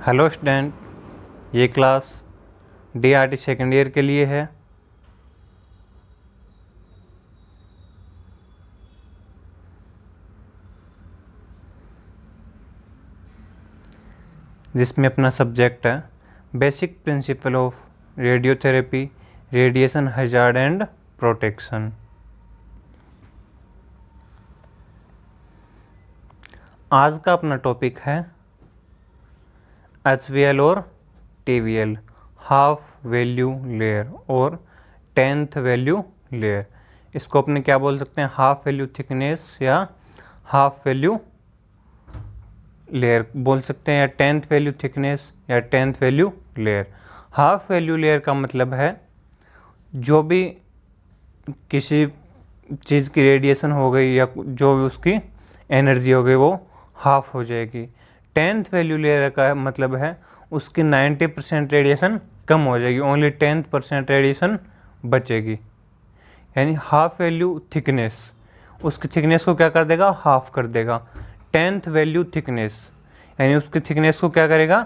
Hello student, ये class DRT second year के लिए है। जिसमें अपना सब्जेक्ट है basic principle of radiotherapy, radiation hazard and protection. आज का अपना टॉपिक है HVL और TVL, हाफ वैल्यू लेयर और 10th वैल्यू लेयर। इसको अपने क्या बोल सकते हैं, हाफ वैल्यू थिकनेस या हाफ वैल्यू लेयर बोल सकते हैं, या 10th वैल्यू थिकनेस या 10th value layer. Half value layer का मतलब है जो भी किसी चीज़ की रेडिएशन हो गई या जो भी उसकी एनर्जी हो गई वो हाफ हो जाएगी। 10th वैल्यू लेयर का मतलब है उसकी 90% रेडिएशन कम हो जाएगी, ओनली 10% रेडिएशन बचेगी। यानी हाफ वैल्यू थिकनेस उसकी थिकनेस को क्या कर देगा, हाफ कर देगा। 10th वैल्यू थिकनेस यानी उसकी थिकनेस को क्या करेगा,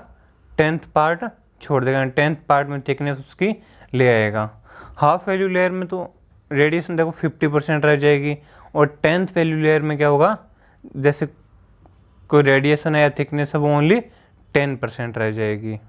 10th पार्ट छोड़ देगा, 10th पार्ट में थिकनेस उसकी ले आएगा। हाफ वैल्यू लेयर में तो रेडिएशन देखो 50% रह जाएगी, और 10th वैल्यू लेयर में क्या होगा, जैसे कोई रेडिएशन है या थिकनेस है वो ओनली 10% रह जाएगी।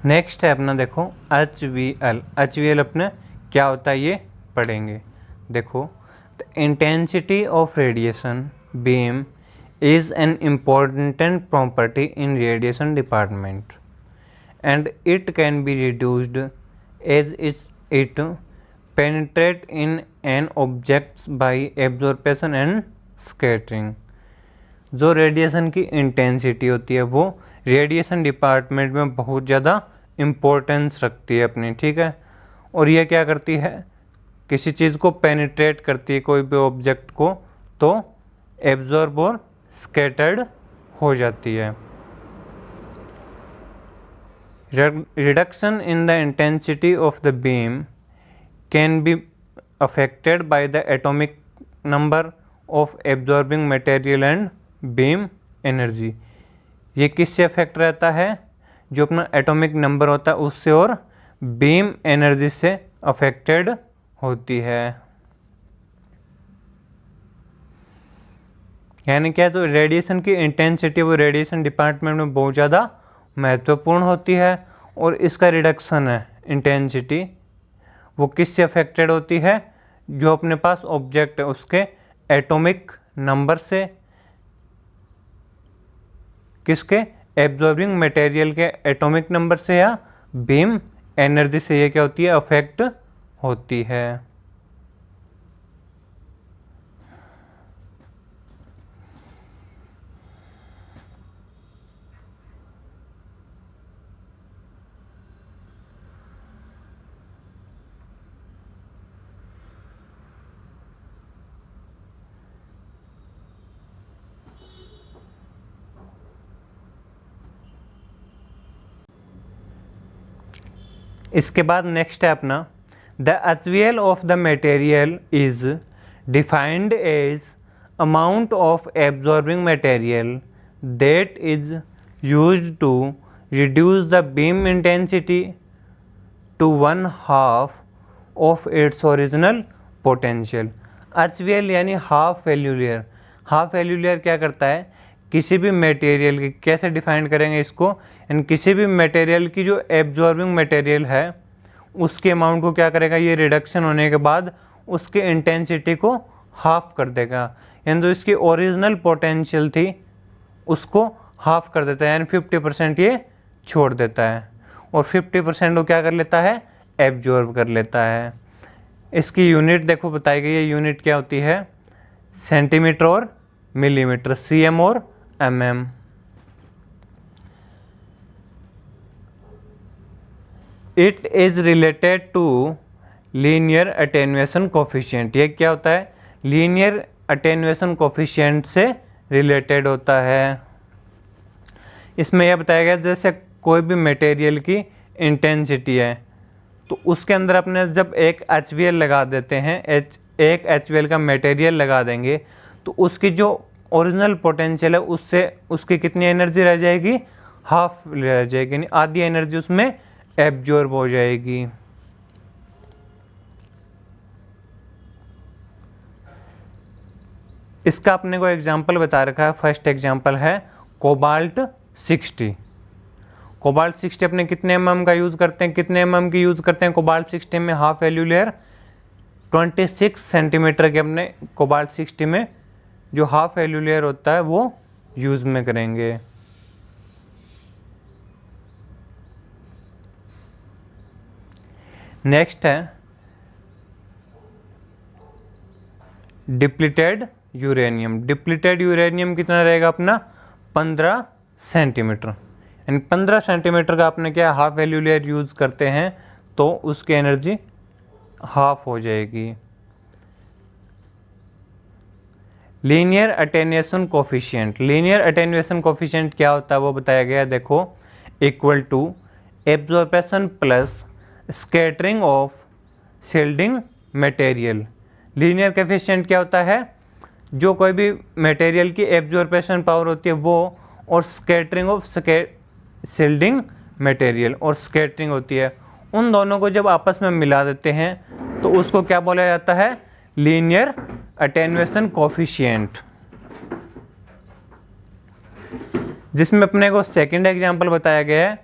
नेक्स्ट है अपना देखो HVL। HVL अपने क्या होता है ये पढ़ेंगे। देखो, the intensity of radiation beam is an important property in radiation department and it can be reduced as it penetrate in an object by absorption and scattering। जो रेडिएशन की इंटेंसिटी होती है वो रेडिएशन डिपार्टमेंट में बहुत ज़्यादा importance रखती है अपनी, ठीक है। और ये क्या करती है, किसी चीज़ को पेनिट्रेट करती है, कोई भी ऑब्जेक्ट को, तो एब्जॉर्ब और स्कैटर्ड हो जाती है। Reduction in the intensity of the beam can be affected by the atomic number of absorbing material and beam energy. ये किससे अफेक्ट रहता है, जो अपना एटॉमिक नंबर होता है उससे, और बीम एनर्जी से अफेक्टेड होती है। यानी क्या, तो रेडिएशन की इंटेंसिटी वो रेडिएशन डिपार्टमेंट में बहुत ज़्यादा महत्वपूर्ण होती है, और इसका रिडक्शन है इंटेंसिटी वो किससे अफेक्टेड होती है, जो अपने पास ऑब्जेक्ट है उसके एटॉमिक नंबर से, किसके, एब्जॉर्बिंग मटेरियल के एटॉमिक नंबर से या बीम एनर्जी से ये क्या होती है, अफेक्ट होती है। इसके बाद नेक्स्ट है अपना the HVL of the material is defined as amount of absorbing material that is used to reduce the beam intensity to 1/2 of its original potential. HVL यानी half value layer. Half value layer क्या करता है किसी भी material की, कैसे define करेंगे इसको, एंड किसी भी मटेरियल की जो एब्जॉर्बिंग मटेरियल है उसके अमाउंट को क्या करेगा, ये रिडक्शन होने के बाद उसके इंटेंसिटी को हाफ कर देगा, यानी जो इसकी ओरिजिनल पोटेंशियल थी उसको हाफ कर देता है, यानी 50% ये छोड़ देता है और 50% वो क्या कर लेता है, एब्जॉर्ब कर लेता है। इसकी यूनिट देखो बताई गई है, यूनिट क्या होती है, सेंटीमीटर और मिलीमीटर, सीएम और MM. It is related to linear attenuation coefficient. ये क्या होता है, लीनियर अटेन्यूएशन कोफिशिएंट से रिलेटेड होता है। इसमें यह बताया गया जैसे कोई भी मटेरियल की इंटेंसिटी है तो उसके अंदर अपने जब एक HVL लगा देते हैं, एक HVL का मटेरियल लगा देंगे तो उसकी जो ओरिजिनल पोटेंशियल है उससे उसकी कितनी एनर्जी रह जाएगी, हाफ रह जाएगी, यानी आधी एनर्जी उसमें एब्जॉर्ब हो जाएगी। इसका अपने को एग्जांपल बता रखा है, फर्स्ट एग्जांपल है कोबाल्ट 60। कोबाल्ट 60 अपने कितने mm का यूज़ करते हैं, कितने mm की यूज़ करते हैं कोबाल्ट 60 में, हाफ वैल्यू लेयर 26 सेंटीमीटर के अपने कोबाल्ट 60 में जो हाफ वैल्यू लेयर होता है वो यूज़ में करेंगे। नेक्स्ट है डिप्लीटेड यूरेनियम। डिप्लीटेड यूरेनियम कितना रहेगा अपना, 15 सेंटीमीटर, यानी 15 सेंटीमीटर का आपने क्या हाफ वैल्यू लेयर यूज़ करते हैं तो उसकी एनर्जी हाफ हो जाएगी। Linear attenuation coefficient. Linear attenuation coefficient क्या होता है वो बताया गया, देखो equal to absorption plus scattering of shielding material. Linear coefficient क्या होता है, जो कोई भी मटेरियल की एब्जॉर्प्शन पावर होती है वो, और स्कैटरिंग ऑफ शील्डिंग मटेरियल और स्कैटरिंग होती है, उन दोनों को जब आपस में मिला देते हैं तो उसको क्या बोला जाता है, लीनियर अटेन्यूएशन कोफिशिएंट। जिसमें अपने को सेकंड एग्जांपल बताया गया है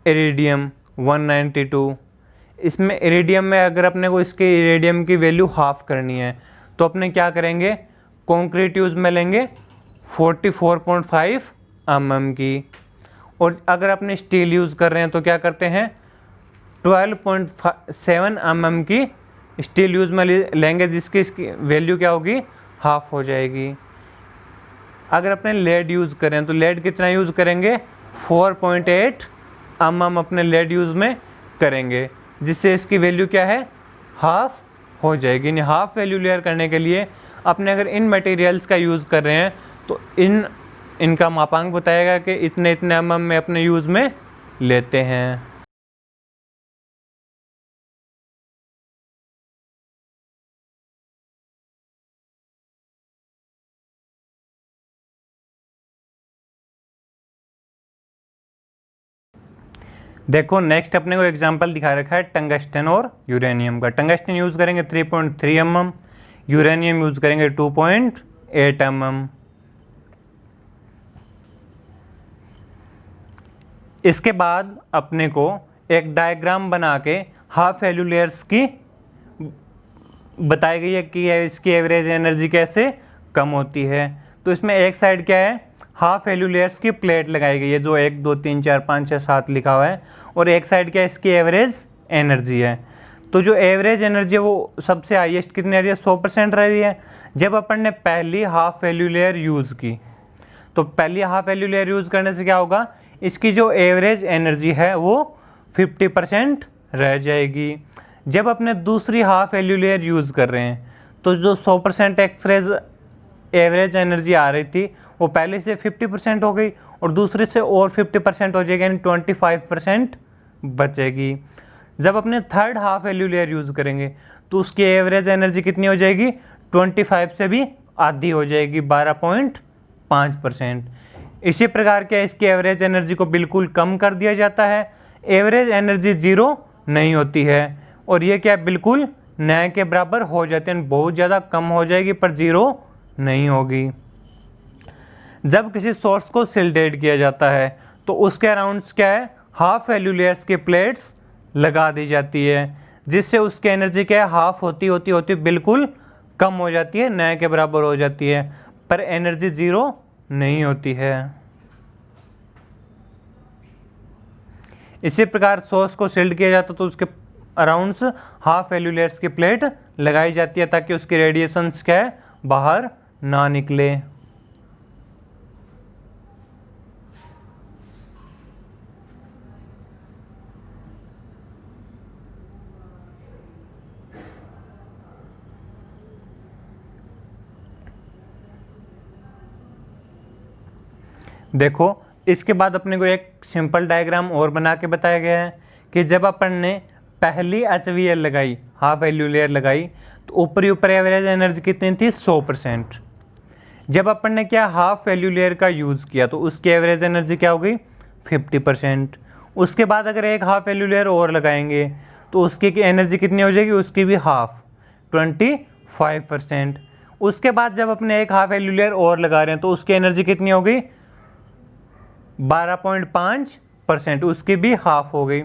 इरिडियम 192। इसमें इरिडियम में अगर अपने को इसके इरिडियम की वैल्यू हाफ करनी है तो अपने क्या करेंगे, कंक्रीट यूज में लेंगे 44.5 mm की, और अगर अपने स्टील यूज़ कर रहे हैं तो क्या करते हैं 12.7 mm की स्टील यूज में लेंगे, जिसकी इसकी वैल्यू क्या होगी, हाफ हो जाएगी। अगर अपने लेड यूज़ करें तो लेड कितना यूज़ करेंगे, 4.8 mm अपने लेड यूज़ में करेंगे, जिससे इसकी वैल्यू क्या है, हाफ हो जाएगी। यानी हाफ वैल्यू लेयर करने के लिए अपने अगर इन मटेरियल्स का यूज़ कर रहे हैं तो इनका मापांक बताएगा कि इतने इतने mm में अपने यूज़ में लेते हैं। देखो नेक्स्ट अपने को एग्जांपल दिखा रखा है टंगस्टन और यूरेनियम का। टंगस्टन यूज़ करेंगे 3.3 mm, यूरेनियम यूज़ करेंगे 2.8 mm। इसके बाद अपने को एक डायग्राम बना के हाफ वैल्यू लेयर्स की बताई गई है कि इसकी एवरेज एनर्जी कैसे कम होती है। तो इसमें एक साइड क्या है, हाफ वैल्यू लेयर्स की प्लेट लगाई गई है जो 1 2 3 4 5 6 7 लिखा हुआ है, और एक साइड क्या है, इसकी एवरेज एनर्जी है। तो जो एवरेज एनर्जी है वो सबसे हाईएस्ट कितनी आ रही है, 100% रह रही है। जब अपन ने पहली हाफ वैल्यू लेयर यूज़ की तो पहली हाफ वैल्यू लेयर यूज़ करने से क्या होगा, इसकी जो एवरेज एनर्जी है वो 50% रह जाएगी। जब अपने दूसरी हाफ वैल्यू लेयर यूज़ कर रहे हैं तो जो 100% एवरेज एनर्जी आ रही थी वो पहले से 50% हो गई और दूसरे से और 50% हो जाएगी, यानी 25% बचेगी। जब अपने third half value layer use करेंगे तो उसकी एवरेज एनर्जी कितनी हो जाएगी, 25 से भी आधी हो जाएगी, 12.5%। इसी प्रकार के इसकी एवरेज एनर्जी को बिल्कुल कम कर दिया जाता है। एवरेज एनर्जी 0 नहीं होती है और ये क्या बिल्कुल नए के बराबर हो जाते हैं, बहुत ज़्यादा कम हो जाएगी पर 0 नहीं होगी। जब किसी सोर्स को शिल्डेड किया जाता है तो उसके अराउंड क्या है, हाफ वैल्यू लेयर्स की प्लेट्स लगा दी जाती है, जिससे उसकी एनर्जी क्या है, हाफ होती होती होती बिल्कुल कम हो जाती है, नए के बराबर हो जाती है, पर एनर्जी जीरो नहीं होती है। इसी प्रकार सोर्स को शिल्ड किया जाता तो उसके अराउंड हाफ वैल्यू लेयर्स की प्लेट लगाई जाती है ताकि उसकी रेडिएशंस क्या है, बाहर ना निकले। देखो इसके बाद अपने को एक सिंपल डायग्राम और बना के बताया गया है कि जब अपन ने पहली HVL लगाई, हाफ वैल्यू लेयर लगाई, तो ऊपर एवरेज एनर्जी कितनी थी, 100%। जब अपन ने क्या हाफ वैल्यू लेयर का यूज़ किया तो उसकी एवरेज एनर्जी क्या हो गई, 50%। उसके बाद अगर एक हाफ वैल्यू लेयर और लगाएंगे तो उसकी एनर्जी कितनी हो जाएगी, उसकी भी हाफ, 25%। उसके बाद जब अपने एक हाफ वैल्यू लेयर और लगा रहे हैं तो उसकी एनर्जी कितनी हो गई, 12.5%, उसकी भी हाफ हो गई।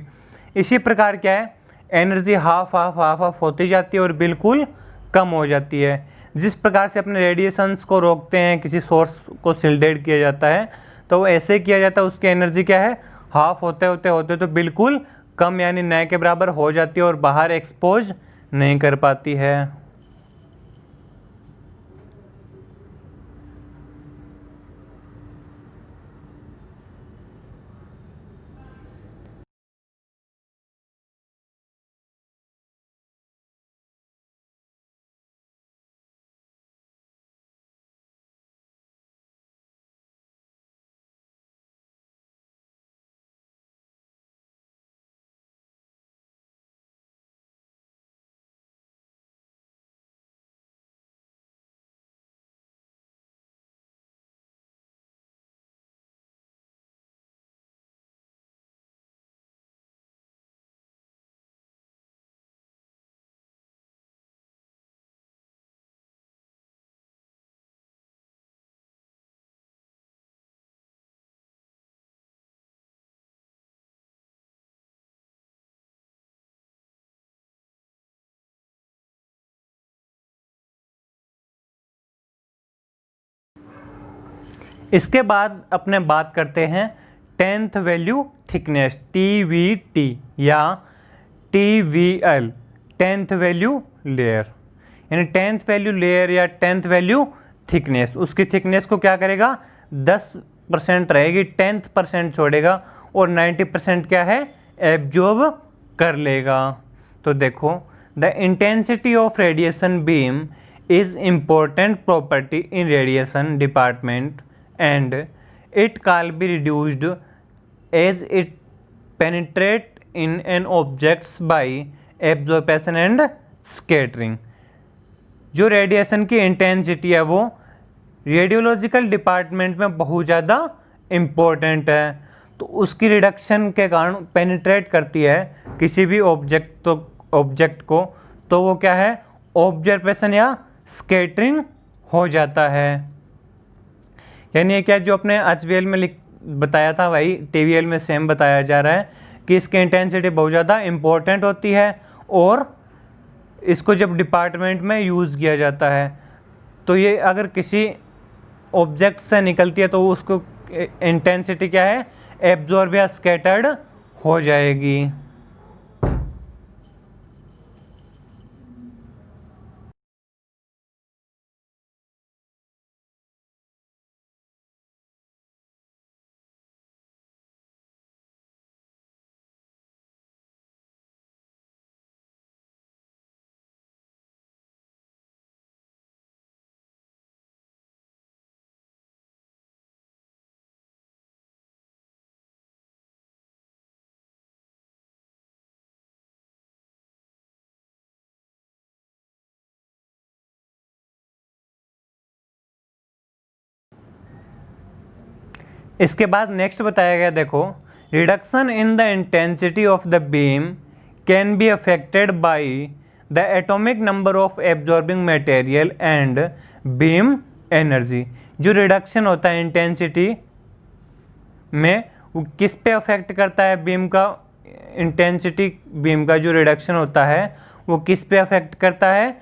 इसी प्रकार क्या है, energy half half half half होती जाती है और बिल्कुल कम हो जाती है। जिस प्रकार से अपने रेडिएशंस को रोकते हैं, किसी सोर्स को शिल्डेड किया जाता है तो वो ऐसे किया जाता है, उसकी एनर्जी क्या है, हाफ होते होते होते तो बिल्कुल कम यानी नए के बराबर हो जाती है और बाहर एक्सपोज नहीं कर पाती है। इसके बाद अपने बात करते हैं 10th वैल्यू थिकनेस, TVT या TVL, 10th वैल्यू लेयर। यानी 10th वैल्यू लेयर या 10th वैल्यू थिकनेस, उसकी थिकनेस को क्या करेगा, 10% रहेगी, 10% छोड़ेगा और 90% क्या है, एब्जॉर्ब कर लेगा। तो देखो, the intensity of radiation beam is important property in radiation department and it can be reduced as it penetrate in an objects by absorption and scattering। जो रेडिएशन की इंटेंसिटी है वो रेडियोलॉजिकल डिपार्टमेंट में बहुत ज़्यादा इम्पोर्टेंट है, तो उसकी रिडक्शन के कारण पेनिट्रेट करती है किसी भी ऑब्जेक्ट को, तो वो क्या है, ऑब्जर्वेशन या स्कैटरिंग हो जाता है। यानी क्या जो अपने HVL में बताया था वही TVL में सेम बताया जा रहा है कि इसकी इंटेंसिटी बहुत ज़्यादा इम्पोर्टेंट होती है और इसको जब डिपार्टमेंट में यूज़ किया जाता है तो ये अगर किसी ऑब्जेक्ट से निकलती है तो उसको इंटेंसिटी क्या है, एब्जॉर्ब या स्कैटर्ड हो जाएगी। इसके बाद नेक्स्ट बताया गया, देखो, reduction in the intensity of the beam can be affected by the atomic number of absorbing material and beam energy. जो रिडक्शन होता है इंटेंसिटी में वो किस पे अफेक्ट करता है, बीम का इंटेंसिटी, बीम का जो रिडक्शन होता है वो किस पे अफेक्ट करता है,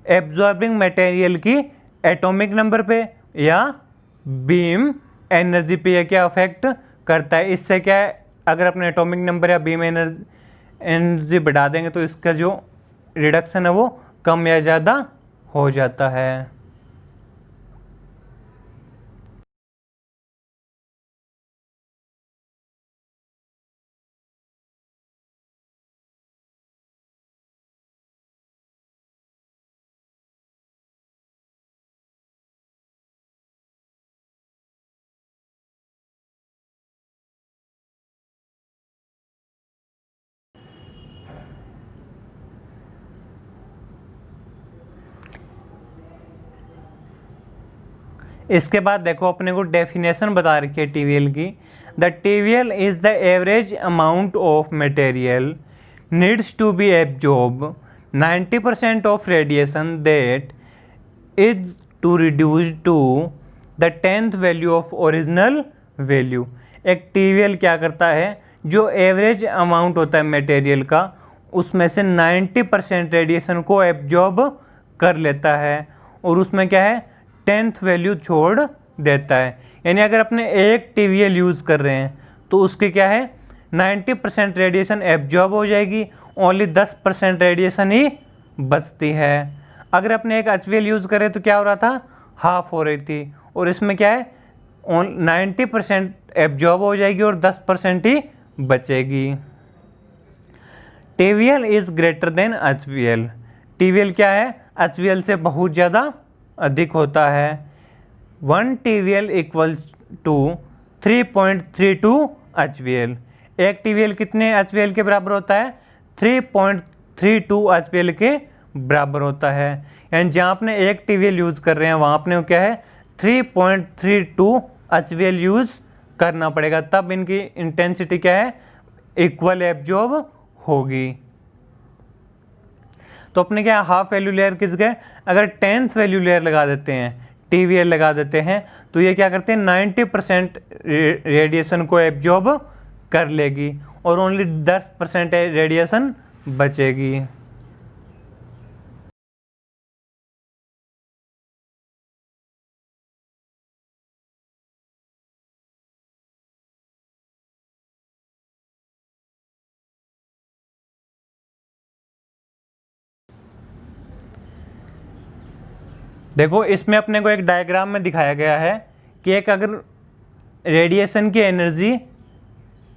एब्जॉर्बिंग मटेरियल की एटॉमिक नंबर पे या बीम एनर्जी पे, या क्या अफेक्ट करता है। इससे क्या है, अगर अपने एटॉमिक नंबर या बीम एनर्जी बढ़ा देंगे तो इसका जो रिडक्शन है वो कम या ज़्यादा हो जाता है। इसके बाद देखो अपने को डेफिनेशन बता रखी है TVL की। The TVL is the average amount of material needs to be absorb 90% of radiation that is to reduce to the 10th value of original value. एक TVL क्या करता है, जो एवरेज अमाउंट होता है मटेरियल का उसमें से 90% रेडिएशन को एब्जॉर्ब कर लेता है और उसमें क्या है 10th वैल्यू छोड़ देता है। यानी अगर अपने एक TVL यूज़ कर रहे हैं तो उसके क्या है 90% रेडिएशन एब्जॉर्ब हो जाएगी, ओनली 10% रेडिएशन ही बचती है। अगर अपने एक HVL यूज़ करें तो क्या हो रहा था, हाफ हो रही थी, और इसमें क्या है 90% एब्जॉर्ब हो जाएगी और 10% ही बचेगी। TVL is greater than HVL। TVL क्या है, HVL से बहुत ज़्यादा अधिक होता है। 1 TVL इक्वल्स टू 3.32 HVL। एक TVL कितने HVL के बराबर होता है, 3.32 HVL के बराबर होता है। यानी जहाँ आपने एक TVL यूज़ कर रहे हैं वहाँ आपने क्या है 3.32 HVL यूज़ करना पड़ेगा, तब इनकी इंटेंसिटी क्या है इक्वल एब्जॉर्ब होगी। तो अपने क्या हाफ वैल्यू लेयर किस गए, अगर 10th वैल्यू लेयर लगा देते हैं TVL लगा देते हैं तो ये क्या करते हैं 90% रेडिएशन को एब्जॉर्ब कर लेगी और ओनली 10% रेडिएशन बचेगी। देखो इसमें अपने को एक डायग्राम में दिखाया गया है कि एक अगर रेडिएशन की एनर्जी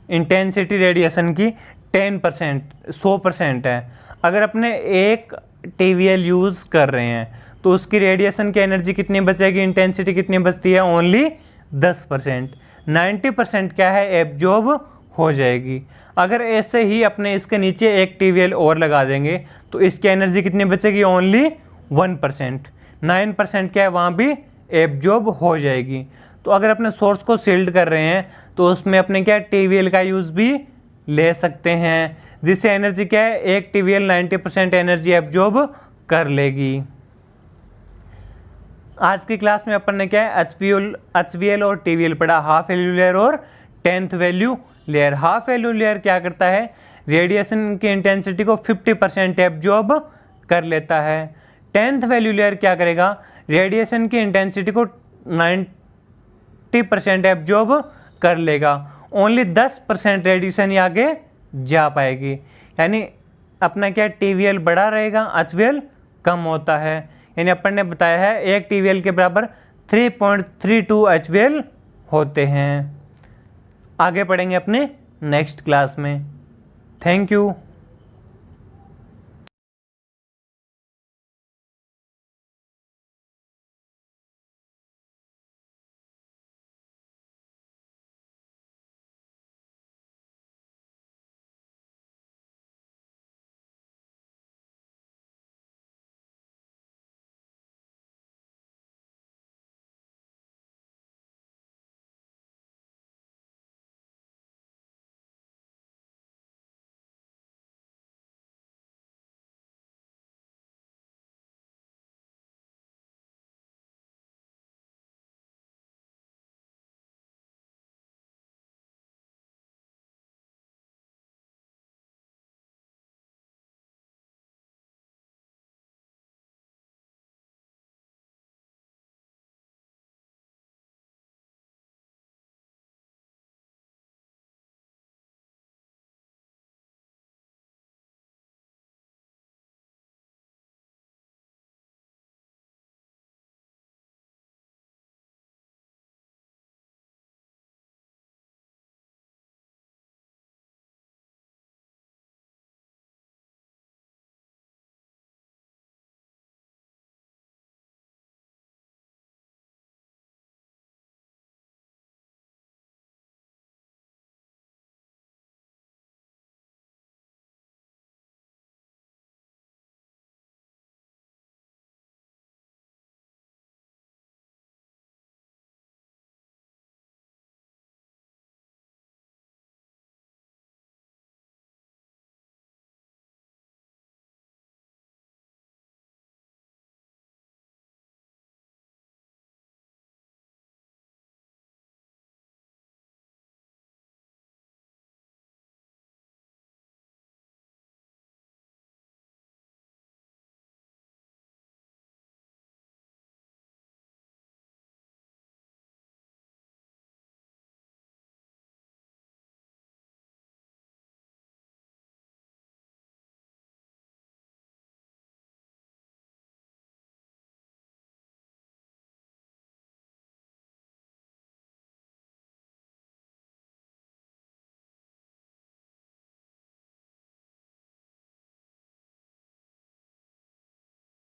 इंटेंसिटी रेडिएशन की 10% 100% है, अगर अपने एक TVL यूज़ कर रहे हैं तो उसकी रेडिएशन की एनर्जी कितनी बचेगी, इंटेंसिटी कितनी बचती है, ओनली 10%। 90% क्या है एब्जॉर्ब हो जाएगी। अगर ऐसे ही अपने इसके नीचे एक TVL और लगा देंगे तो इसकी एनर्जी कितनी बचेगी, ओनली 1%। 9% क्या है वहाँ भी एब्जॉर्ब हो जाएगी। तो अगर अपने सोर्स को सील्ड कर रहे हैं तो उसमें अपने क्या TVL का यूज़ भी ले सकते हैं, जिससे एनर्जी क्या है एक TVL 90% एनर्जी एब्जॉर्ब कर लेगी। आज की क्लास में अपन ने क्या है HVL और TVL पढ़ा, हाफ वैल्यू लेयर और 10th value layer. Half value layer क्या करता है, रेडिएशन की इंटेंसिटी को 50% एब्जॉर्ब कर लेता है। 10th वैल्यू लेयर क्या करेगा, रेडिएशन की इंटेंसिटी को 90% एब्जॉर्ब कर लेगा, ओनली 10% रेडिएशन ही आगे जा पाएगी। यानी अपना क्या TVL बड़ा रहेगा, HVL कम होता है। यानी अपन ने बताया है एक TVL के बराबर 3.32 HVL होते हैं। आगे पढ़ेंगे अपने नेक्स्ट क्लास में। Thank you.